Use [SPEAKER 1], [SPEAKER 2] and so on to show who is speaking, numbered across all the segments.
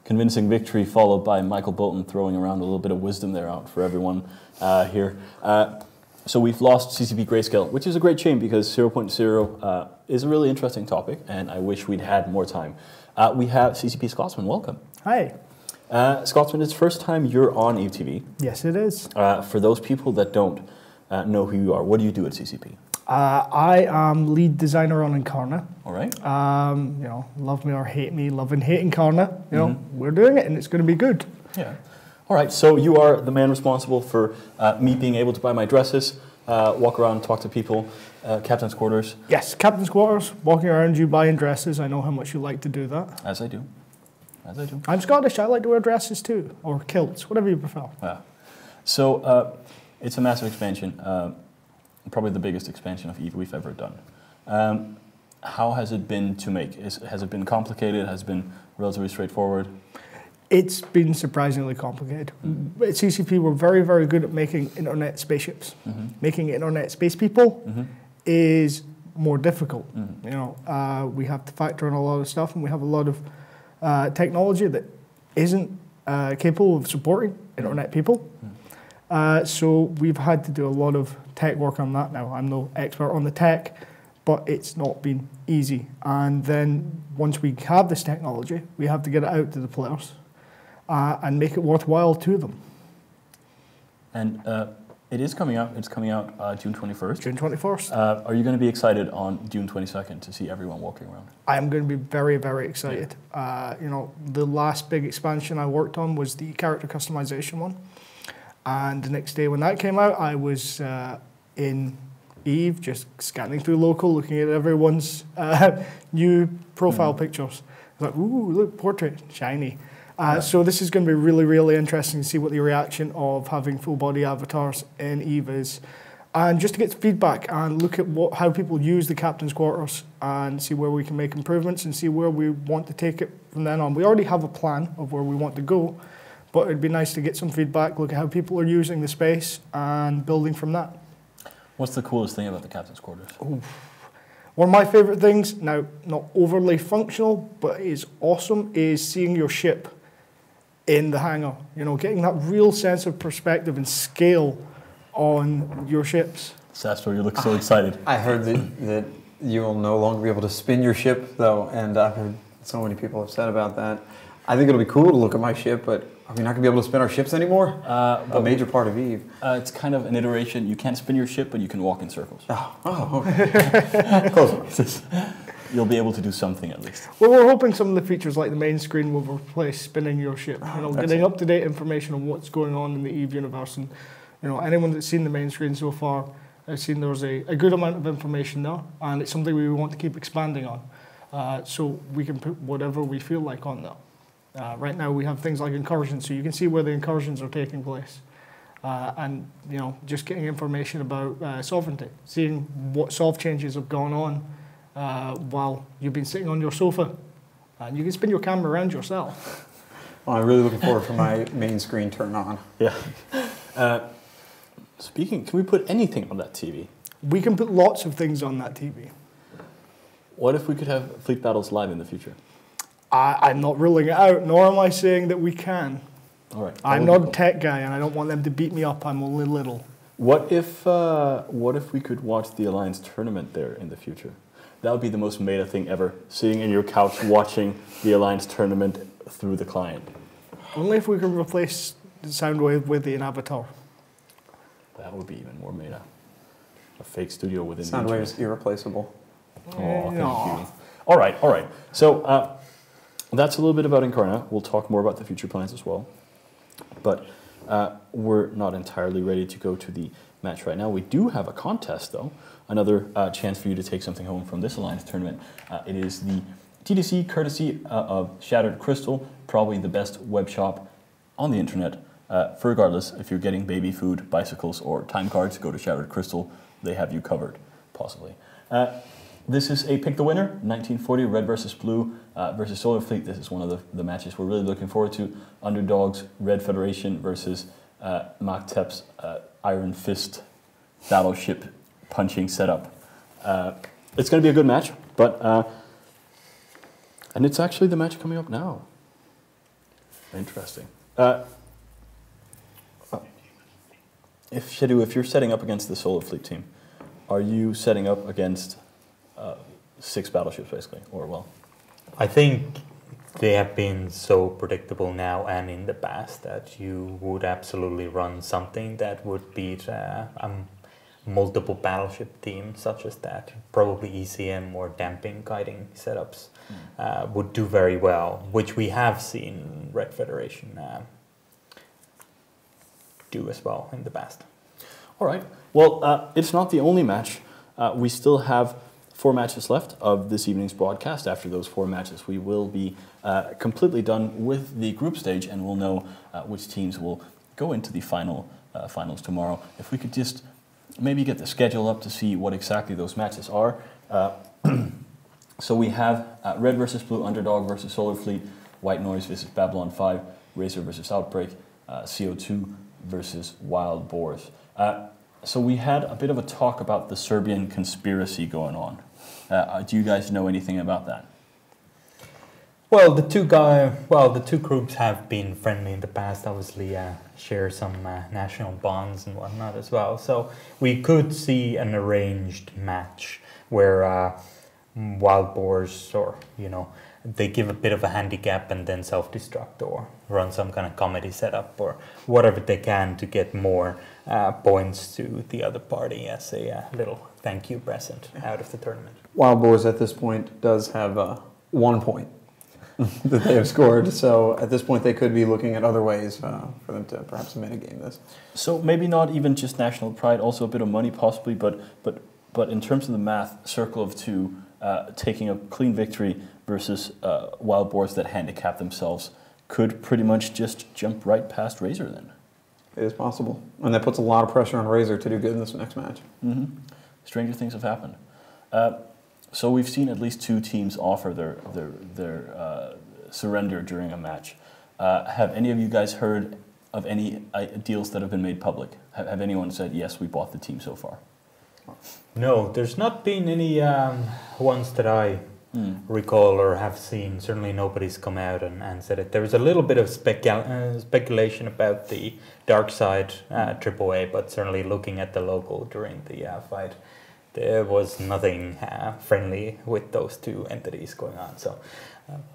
[SPEAKER 1] convincing victory followed by Michael Bolton throwing around a little bit of wisdom there out for everyone here. So we've lost CCP Grayscale, which is a great shame because 0.0 is a really interesting topic, and I wish we'd had more time. We have CCP Scotsman. Welcome.
[SPEAKER 2] Hi.
[SPEAKER 1] Scotsman, it's the first time you're on Eve TV.
[SPEAKER 2] Yes, it is.
[SPEAKER 1] For those people that don't know who you are, what do you do at CCP?
[SPEAKER 2] I am lead designer on Incarna.
[SPEAKER 1] All right.
[SPEAKER 2] You know, love me or hate me, love and hate Incarna. You know, we're doing it and it's going to be good.
[SPEAKER 1] Yeah. All right. So you are the man responsible for me being able to buy my dresses, walk around, talk to people, captain's quarters.
[SPEAKER 2] Yes, captain's quarters, walking around you buying dresses. I know how much you like to do that.
[SPEAKER 1] As I do. As I do.
[SPEAKER 2] I'm Scottish. I like to wear dresses too, or kilts, whatever you prefer.
[SPEAKER 1] Yeah. So it's a massive expansion. Probably the biggest expansion of Eve we've ever done. How has it been to make? Has it been complicated? Has it been relatively straightforward?
[SPEAKER 2] It's been surprisingly complicated. At CCP, we're very, very good at making internet spaceships. Making internet space people is more difficult. You know, we have to factor in a lot of stuff, and we have a lot of technology that isn't capable of supporting internet people. So we've had to do a lot of tech work on that now. I'm no expert on the tech, but it's not been easy. And then once we have this technology, we have to get it out to the players and make it worthwhile to them. And
[SPEAKER 1] it is coming out. It's coming out June 21st.
[SPEAKER 2] June 21st.
[SPEAKER 1] Are you going to be excited on June 22nd to see everyone walking around?
[SPEAKER 2] I am going to be very, very excited. You know, the last big expansion I worked on was the character customization one. And the next day when that came out, I was in Eve, just scanning through local, looking at everyone's new profile pictures. I was like, ooh, look, portrait, shiny. So this is going to be really, really interesting to see what the reaction of having full-body avatars in Eve is. And just to get feedback and look at how people use the captain's quarters and see where we can make improvements and see where we want to take it from then on. We already have a plan of where we want to go, but it'd be nice to get some feedback, look at how people are using the space and building from that.
[SPEAKER 1] What's the coolest thing about the captain's quarters?
[SPEAKER 2] Ooh. One of my favorite things, now not overly functional, but is awesome, is seeing your ship in the hangar. You know, getting that real sense of perspective and scale on your ships.
[SPEAKER 1] Sastor, you look so excited.
[SPEAKER 3] I heard that you will no longer be able to spin your ship, though, and I've heard so many people have said about that. I think it'll be cool to look at my ship, but are we not going to be able to spin our ships anymore? A major part of Eve.
[SPEAKER 1] It's kind of an iteration. You can't spin your ship, but you can walk in circles.
[SPEAKER 3] Oh, okay. Close.
[SPEAKER 1] You'll be able to do something at least.
[SPEAKER 2] Well, we're hoping some of the features like the main screen will replace spinning your ship. You know, getting up-to-date information on what's going on in the Eve universe. And, you know, anyone that's seen the main screen so far has seen there's a good amount of information there, and it's something we want to keep expanding on. So we can put whatever we feel like on there. Right now we have things like incursions, so you can see where the incursions are taking place. And, you know, just getting information about sovereignty, seeing what soft changes have gone on while you've been sitting on your sofa. And you can spin your camera around yourself.
[SPEAKER 3] Well, I'm really looking forward for my main screen turn on.
[SPEAKER 1] Yeah. Speaking, can we put anything on that TV?
[SPEAKER 2] We can put lots of things on that TV.
[SPEAKER 1] What if we could have fleet battles live in the future?
[SPEAKER 2] I'm not ruling it out, nor am I saying that we can.
[SPEAKER 1] All right.
[SPEAKER 2] I'm not a tech guy, and I don't want them to beat me up. I'm only little.
[SPEAKER 1] What if we could watch the Alliance tournament there in the future? That would be the most meta thing ever, sitting in your couch watching the Alliance tournament through the client.
[SPEAKER 2] Only if we could replace the Soundwave with an avatar.
[SPEAKER 1] That would be even more meta. A fake studio within
[SPEAKER 3] Soundwave is irreplaceable.
[SPEAKER 1] Oh, thank you. All right. So that's a little bit about Incarna. We'll talk more about the future plans as well. But we're not entirely ready to go to the match right now. We do have a contest, though. Another chance for you to take something home from this Alliance tournament. It is the TDC courtesy of Shattered Crystal, probably the best web shop on the internet. For regardless, if you're getting baby food, bicycles, or time cards, go to Shattered Crystal. They have you covered, possibly. This is a pick the winner, 1940, red versus blue versus Solar Fleet. This is one of the matches we're really looking forward to. Underdogs, Red Federation versus Maktep's Iron Fist battleship punching setup. It's going to be a good match, but and it's actually the match coming up now. Interesting. If you're setting up against the Solar Fleet team, are you setting up against 6 battleships basically, or well?
[SPEAKER 4] I think they have been so predictable now and in the past that you would absolutely run something that would beat multiple battleship team such as that. Probably ECM or damping kiting setups would do very well, which we have seen Red Federation do as well in the past.
[SPEAKER 1] All right. Well, it's not the only match. We still have 4 matches left of this evening's broadcast. After those 4 matches, we will be completely done with the group stage, and we'll know which teams will go into the finals tomorrow. If we could just maybe get the schedule up to see what exactly those matches are. So we have Red versus Blue, Underdog versus Solar Fleet, White Noise versus Babylon 5, Razor versus Outbreak, CO2 versus Wild Boars. So we had a bit of a talk about the Serbian conspiracy going on. Do you guys know anything about that?
[SPEAKER 4] Well, the two groups have been friendly in the past. Obviously, share some national bonds and whatnot as well. So we could see an arranged match where Wild Boars, or they give a bit of a handicap and then self-destruct, or run some kind of comedy setup, or whatever they can to get more points to the other party as a little thank you present out of the tournament.
[SPEAKER 3] Wild Boars at this point does have 1 point that they have scored, so at this point they could be looking at other ways for them to perhaps mitigate this.
[SPEAKER 1] So maybe not even just national pride, also a bit of money possibly, but in terms of the math, circle of 2, taking a clean victory versus Wild Boars that handicap themselves could pretty much just jump right past Razor then.
[SPEAKER 3] It is possible, and that puts a lot of pressure on Razor to do good in this next match.
[SPEAKER 1] Mm-hmm. Stranger things have happened. So we've seen at least 2 teams offer their surrender during a match. Have any of you guys heard of any deals that have been made public? Have anyone said, yes, we bought the team so far?
[SPEAKER 4] No, there's not been any ones that I recall or have seen. Certainly nobody's come out and said it. There was a little bit of speculation about the dark side AAA, but certainly looking at the logo during the fight, there was nothing friendly with those 2 entities going on. So,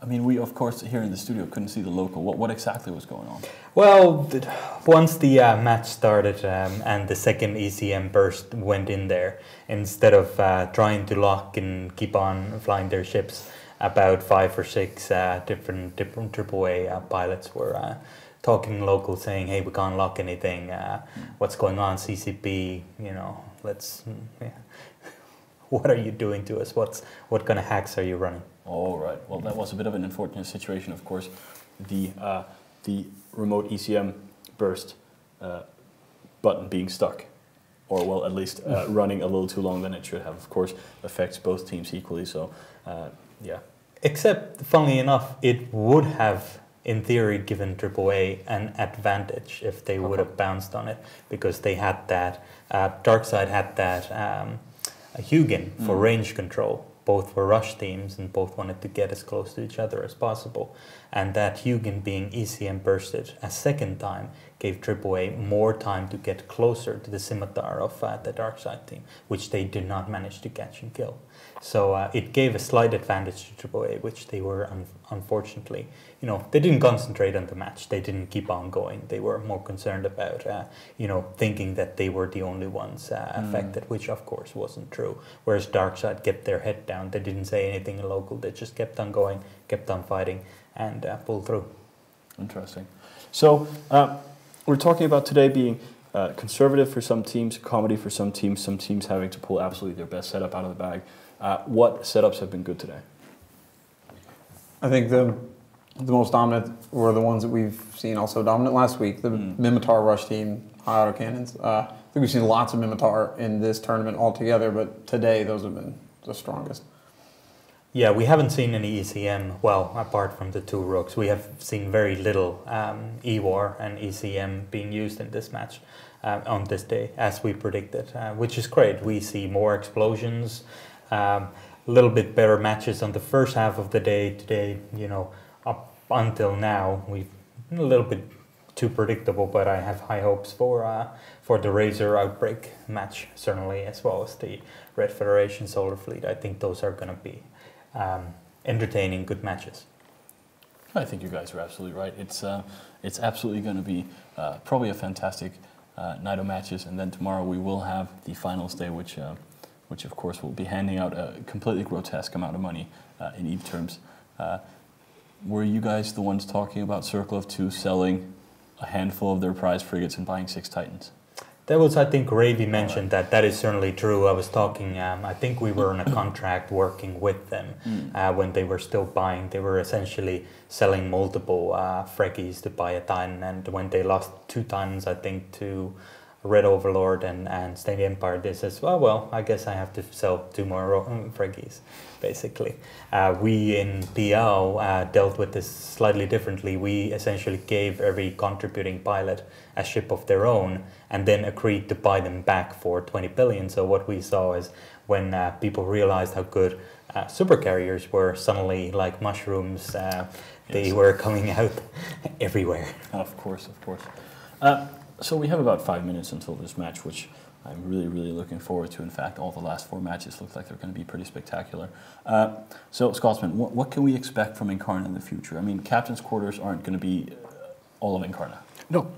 [SPEAKER 1] I mean, we of course here in the studio couldn't see the logo. What exactly was going on?
[SPEAKER 4] Well, once the match started and the second ECM burst went in there, instead of trying to lock and keep on flying their ships, about 5 or 6 different AAA pilots were talking local, saying, "Hey, we can't lock anything. What's going on, CCP? Let's." What are you doing to us? What kind of hacks are you running?
[SPEAKER 1] All right. Well, that was a bit of an unfortunate situation, of course. The remote ECM burst button being stuck, or well, at least running a little too long than it should have. Of course, affects both teams equally. So, yeah. Except,
[SPEAKER 4] funnily enough, it would have, in theory, given AAA an advantage if they would have bounced on it, because they had that. Darkside had that. Hugin for range control. Both were rush teams and both wanted to get as close to each other as possible. And that Hugin being ECM bursted a second time gave AAA more time to get closer to the scimitar of the Darkside team, which they did not manage to catch and kill. So it gave a slight advantage to AAA, which they were unfortunately, they didn't concentrate on the match. They didn't keep on going. They were more concerned about, thinking that they were the only ones affected, which of course wasn't true. Whereas Darkside kept their head down. They didn't say anything in local. They just kept on going, kept on fighting, and pulled through.
[SPEAKER 1] Interesting. So we're talking about today being conservative for some teams, comedy for some teams having to pull absolutely their best setup out of the bag. What setups have been good today?
[SPEAKER 3] I think the most dominant were the ones that we've seen also dominant last week. The Mimitar Rush team, high autocannons. I think we've seen lots of Mimitar in this tournament altogether, but today those have been the strongest.
[SPEAKER 4] Yeah, we haven't seen any ECM, well, apart from the 2 rooks. We have seen very little EWAR and ECM being used in this match on this day, as we predicted, which is great. We see more explosions, a little bit better matches on the first half of the day. Today, up until now, we've a little bit too predictable, but I have high hopes for the Razor Outbreak match, certainly, as well as the Red Federation Solar Fleet. I think those are going to be entertaining, good matches.
[SPEAKER 1] I think you guys are absolutely right. It's absolutely going to be probably a fantastic night of matches, and then tomorrow we will have the finals day, which of course will be handing out a completely grotesque amount of money in EVE terms. Were you guys the ones talking about Circle of Two selling a handful of their prize frigates and buying 6 Titans?
[SPEAKER 4] That was, I think, Ravy mentioned that. That is certainly true. I was talking, I think we were on a contract working with them when they were still buying. They were essentially selling multiple Freggies to buy a Titan, and when they lost 2 Titans, I think, to Red Overlord and State Empire, they says, well, I guess I have to sell 2 more Freggies, basically. We in PL dealt with this slightly differently. We essentially gave every contributing pilot a ship of their own and then agreed to buy them back for 20 billion. So what we saw is when people realized how good super carriers were, suddenly like mushrooms, they were coming out everywhere.
[SPEAKER 1] Of course. So we have about 5 minutes until this match, which I'm really, really looking forward to. In fact, all the last 4 matches look like they're going to be pretty spectacular. So, Scotsman, what can we expect from Incarna in the future? I mean, captain's quarters aren't going to be all of Incarna.
[SPEAKER 2] No,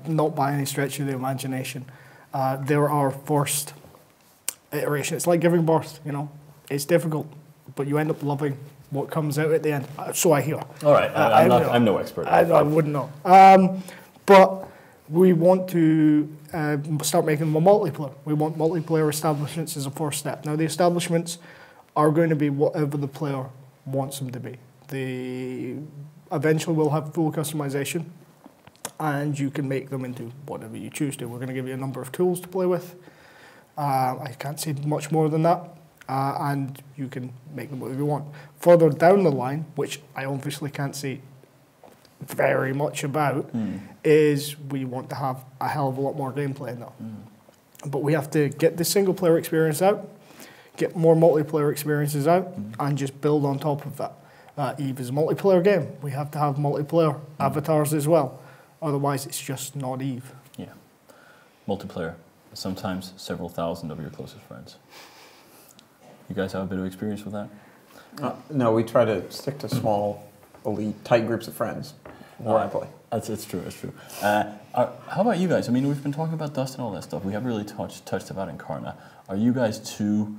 [SPEAKER 2] not by any stretch of the imagination. They're our first iteration. It's like giving birth, you know. It's difficult, but you end up loving what comes out at the end. So I hear.
[SPEAKER 1] All right, I'm no expert.
[SPEAKER 2] I wouldn't know. But we want to start making them a multiplayer. We want multiplayer establishments as a first step. Now, the establishments are going to be whatever the player wants them to be. They eventually will have full customization, and you can make them into whatever you choose to. We're going to give you a number of tools to play with. I can't say much more than that. And you can make them whatever you want. Further down the line, which I obviously can't say very much about, is we want to have a hell of a lot more gameplay now. But we have to get the single player experience out, get more multiplayer experiences out, and just build on top of that. EVE is a multiplayer game. We have to have multiplayer avatars as well. Otherwise, it's just not EVE.
[SPEAKER 1] Yeah. Multiplayer. Sometimes several thousand of your closest friends. You guys have a bit of experience with that?
[SPEAKER 3] No, we try to stick to small, elite, tight groups of friends where I play.
[SPEAKER 1] It's true. How about you guys? I mean, we've been talking about Dust and all that stuff. We haven't really touched about Incarna. Are you guys too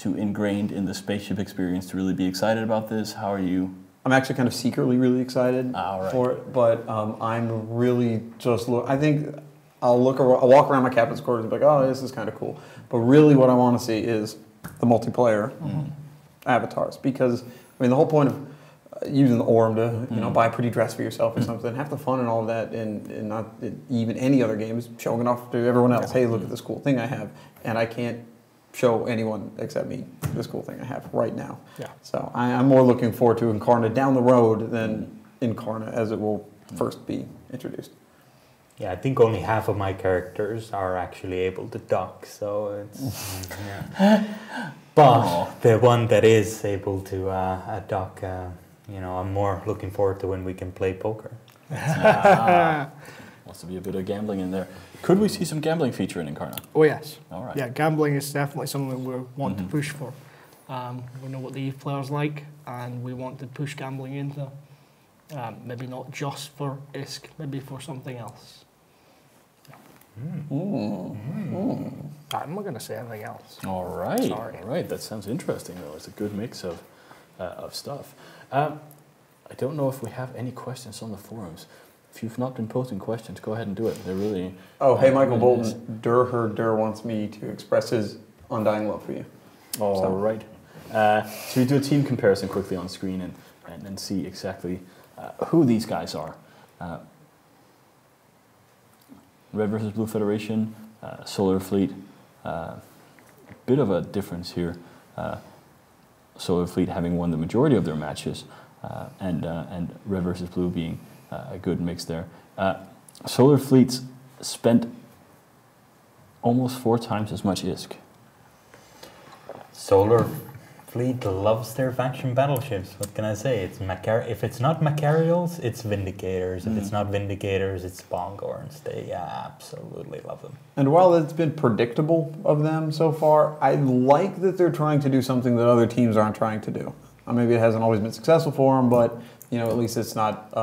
[SPEAKER 1] ingrained in the spaceship experience to really be excited about this? How are you?
[SPEAKER 3] I'm actually kind of secretly really excited for it, but I'm really just I think I'll walk around my captain's quarters and be like, oh, this is kind of cool. But really what I want to see is the multiplayer avatars, because I mean the whole point of using the Orm to buy a pretty dress for yourself or something, have the fun and all of that, and not even any other games, showing it off to everyone else. Hey, look at this cool thing I have, and I can't show anyone except me this cool thing I have right now. Yeah. So I'm more looking forward to Incarna down the road than Incarna as it will first be introduced.
[SPEAKER 4] Yeah, I think only half of my characters are actually able to dock, so it's... But the one that is able to dock, I'm more looking forward to when we can play poker.
[SPEAKER 1] Wants to be a bit of gambling in there. Could we see some gambling feature in Incarna?
[SPEAKER 2] Oh, yes.
[SPEAKER 1] All right.
[SPEAKER 2] Yeah, gambling is definitely something we want to push for. We know what the EVE players like, and we want to push gambling into maybe not just for ISK, maybe for something else. I'm not going to say anything else.
[SPEAKER 1] All right.
[SPEAKER 2] Sorry.
[SPEAKER 1] All right. That sounds interesting, though. It's a good mix of stuff. I don't know if we have any questions on the forums. If you've not been posting questions, go ahead and do it. They're really...
[SPEAKER 3] Oh, hey, Michael Bolton. Durr wants me to express his undying love for you.
[SPEAKER 1] All right. So we do a team comparison quickly on screen and see exactly who these guys are. Red versus Blue Federation, Solar Fleet. Bit of a difference here. Solar Fleet having won the majority of their matches, and Red versus Blue being a good mix there. Solar Fleet's spent almost 4 times as much ISK.
[SPEAKER 4] Solar Fleet loves their faction battleships. What can I say? It's if it's not Macarials, it's Vindicators. If it's not Vindicators, it's Sponghorns. They absolutely love them.
[SPEAKER 3] And while it's been predictable of them so far, I like that they're trying to do something that other teams aren't trying to do. Maybe it hasn't always been successful for them, but at least it's not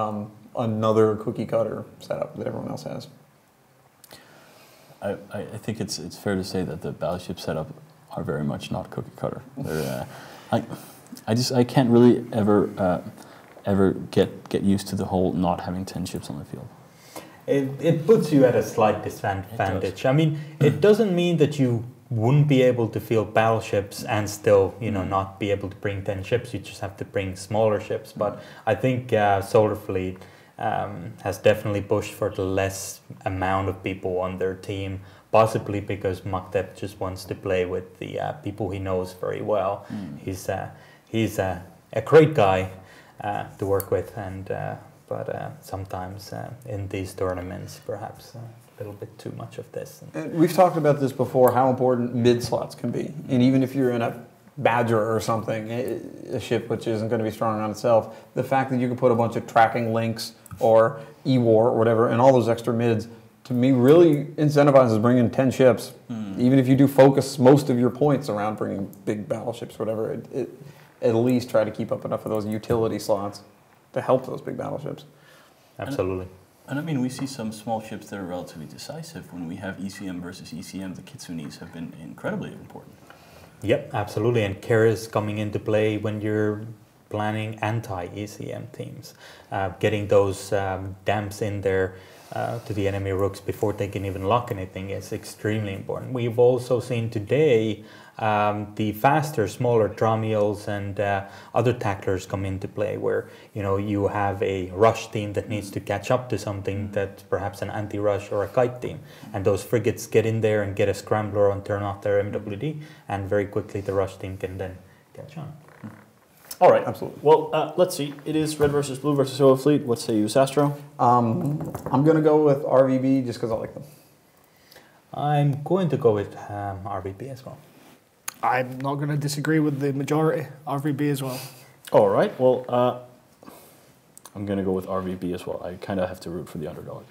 [SPEAKER 3] another cookie cutter setup that everyone else has.
[SPEAKER 1] I think it's fair to say that the battleship setup are very much not cookie cutter. I can't really ever get used to the whole not having 10 ships on the field.
[SPEAKER 4] It puts you at a slight disadvantage. I mean, it doesn't mean that you wouldn't be able to field battleships and still, not be able to bring 10 ships. You just have to bring smaller ships. But I think Solar Fleet has definitely pushed for the less amount of people on their team, possibly because Maktep just wants to play with the people he knows very well. He's a great guy to work with, but sometimes in these tournaments, perhaps a little bit too much of this.
[SPEAKER 3] And we've talked about this before, how important mid slots can be. And even if you're in a Badger or something, a ship which isn't going to be strong on itself, the fact that you can put a bunch of tracking links or E-War or whatever and all those extra mids, to me, really incentivizes bringing 10 ships. Even if you do focus most of your points around bringing big battleships, whatever, it at least try to keep up enough of those utility slots to help those big battleships.
[SPEAKER 4] Absolutely.
[SPEAKER 1] And I mean, we see some small ships that are relatively decisive. When we have ECM versus ECM, the Kitsunes have been incredibly important.
[SPEAKER 4] Yep, absolutely. And Keras coming into play when you're planning anti-ECM teams. Getting those damps in there to the enemy rooks before they can even lock anything is extremely important. We've also seen today the faster, smaller Dramiels and other tacklers come into play, where you have a rush team that needs to catch up to something that's perhaps an anti-rush or a kite team, and those frigates get in there and get a scrambler and turn off their MWD, and very quickly the rush team can then catch on.
[SPEAKER 1] All right,
[SPEAKER 3] Absolutely.
[SPEAKER 1] Well, let's see. It is red versus blue versus Solar Fleet. What say you, Sastro?
[SPEAKER 3] I'm going to go with RVB just because I like them.
[SPEAKER 4] I'm going to go with RVB as well.
[SPEAKER 2] I'm not going to disagree with the majority. RVB as well.
[SPEAKER 1] All right. Well, I'm going to go with RVB as well. I kind of have to root for the underdog.